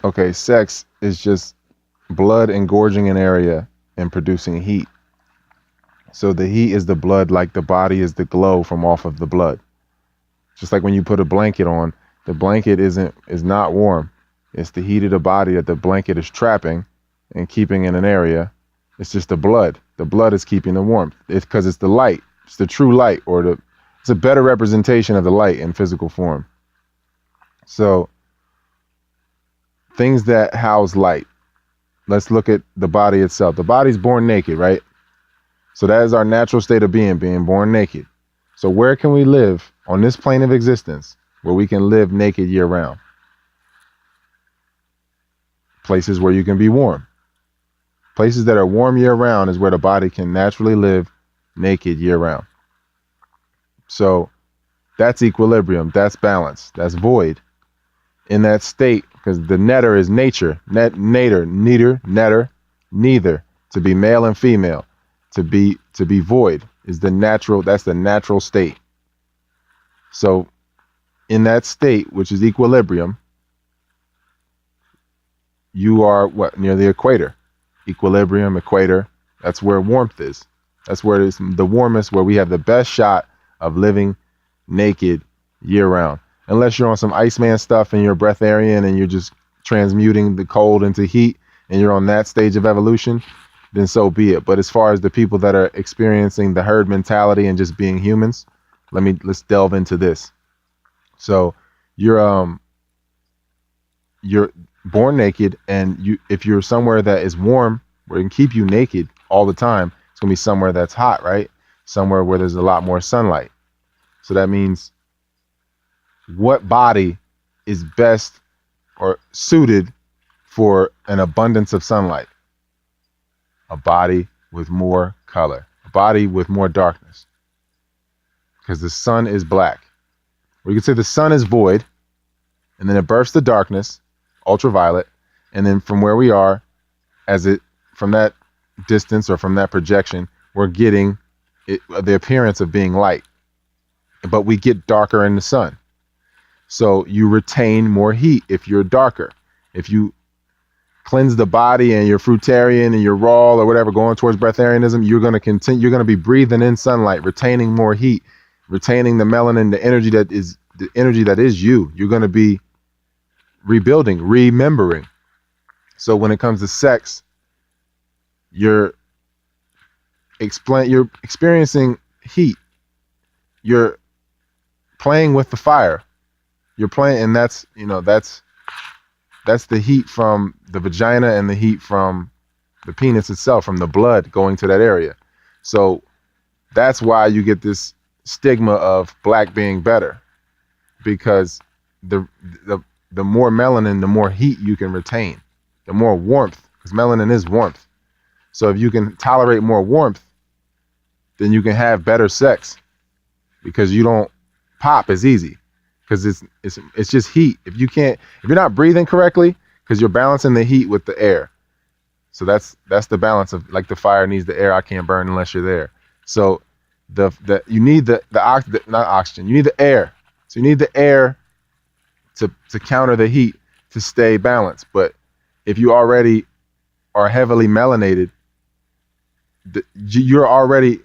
Okay, sex is just blood engorging an area and producing heat. So the heat is the blood, like the body is the glow from off of the blood. Just like when you put a blanket on, the blanket is not warm. It's the heat of the body that the blanket is trapping and keeping in an area. It's just the blood. The blood is keeping the warmth. It's because it's the light. It's the true light, or it's a better representation of the light in physical form. So things that house light. Let's look at the body itself. The body's born naked, right? So that is our natural state of being born naked. So where can we live on this plane of existence where we can live naked year round? Places where you can be warm. Places that are warm year round is where the body can naturally live naked year round. So that's equilibrium, that's balance, that's void. In that state, because the netter is nature, neither, to be male and female, to be void is the natural, that's the natural state. So in that state, which is equilibrium, you are what, near the equator. Equilibrium, equator, that's where warmth is. That's where it is the warmest, where we have the best shot of living naked year round. Unless you're on some Iceman stuff and you're breatharian and you're just transmuting the cold into heat and you're on that stage of evolution, then so be it. But as far as the people that are experiencing the herd mentality and just being humans, let's delve into this. So you're born naked, and if you're somewhere that is warm, where it can keep you naked all the time, it's gonna be somewhere that's hot, right? Somewhere where there's a lot more sunlight. So that means, what body is best or suited for an abundance of sunlight? A body with more color, a body with more darkness, because the sun is black. Or you could say the sun is void, and then it births the darkness, ultraviolet, and then from where we are, from that distance or from that projection, we're getting the appearance of being light, but we get darker in the sun. So you retain more heat if you're darker. If you cleanse the body and you're fruitarian and you're raw or whatever, going towards breatharianism, you're going to continue. You're going to be breathing in sunlight, retaining more heat, retaining the melanin, the energy that is you. You're going to be rebuilding, remembering. So when it comes to sex, you're experiencing heat. You're playing with the fire. You're playing, and that's the heat from the vagina and the heat from the penis itself, from the blood going to that area. So that's why you get this stigma of black being better, because the more melanin, the more heat you can retain, the more warmth, because melanin is warmth. So if you can tolerate more warmth, then you can have better sex, because you don't pop as easy, because it's just heat. If you're not breathing correctly, because you're balancing the heat with the air. So that's the balance of, like, the fire needs the air. I can't burn unless you're there. So you need not oxygen. You need the air. So you need the air to counter the heat, to stay balanced. But if you already are heavily melanated, your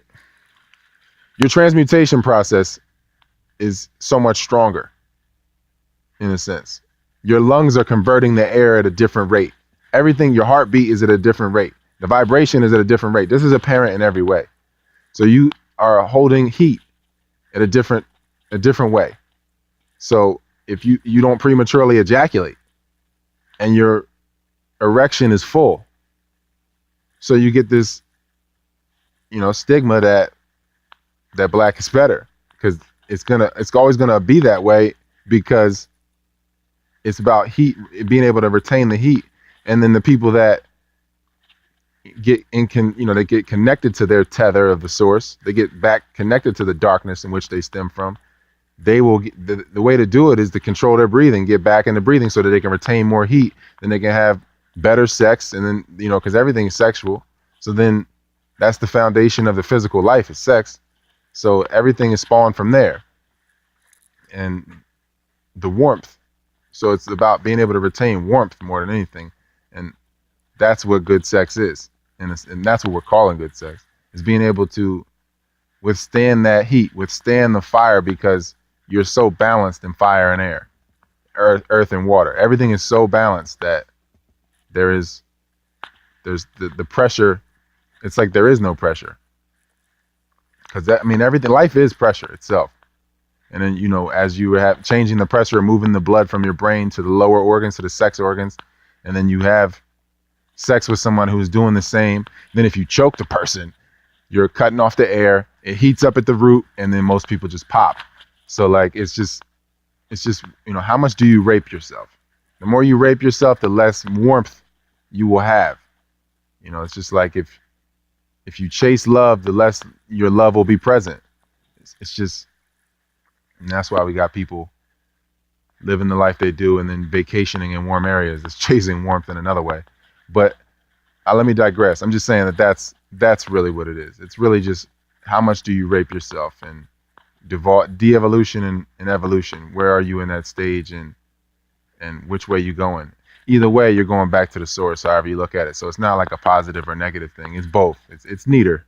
transmutation process is so much stronger. In a sense, your lungs are converting the air at a different rate. Everything, your heartbeat is at a different rate. The vibration is at a different rate. This is apparent in every way. So you are holding heat at a different way. So if you don't prematurely ejaculate and your erection is full, so you get this, stigma that black is better, because it's always gonna be that way, because it's about heat, being able to retain the heat. And then the people that they get connected to their tether of the source, they get back connected to the darkness in which they stem from. They will the way to do it is to control their breathing, get back into breathing, so that they can retain more heat. Then they can have better sex, and then because everything is sexual. So then that's the foundation of the physical life, is sex. So everything is spawned from there, and the warmth. So it's about being able to retain warmth more than anything, and that's what good sex is, and that's what we're calling good sex. Is being able to withstand that heat, withstand the fire, because you're so balanced in fire and air, earth and water. Everything is so balanced that there's the pressure. It's like there is no pressure, because that, I mean, everything, life is pressure itself. And then, as you have changing the pressure, moving the blood from your brain to the lower organs, to the sex organs, and then you have sex with someone who's doing the same. Then if you choke the person, you're cutting off the air, it heats up at the root, and then most people just pop. So like, it's just how much do you rape yourself? The more you rape yourself, the less warmth you will have. It's just like, if you chase love, the less your love will be present. It's just, and that's why we got people living the life they do and then vacationing in warm areas. It's chasing warmth in another way. But let me digress. I'm just saying that's really what it is. It's really just, how much do you rape yourself? And de-evolution and evolution, where are you in that stage, and which way you going? Either way, you're going back to the source, however you look at it. So it's not like a positive or negative thing. It's both. It's neither.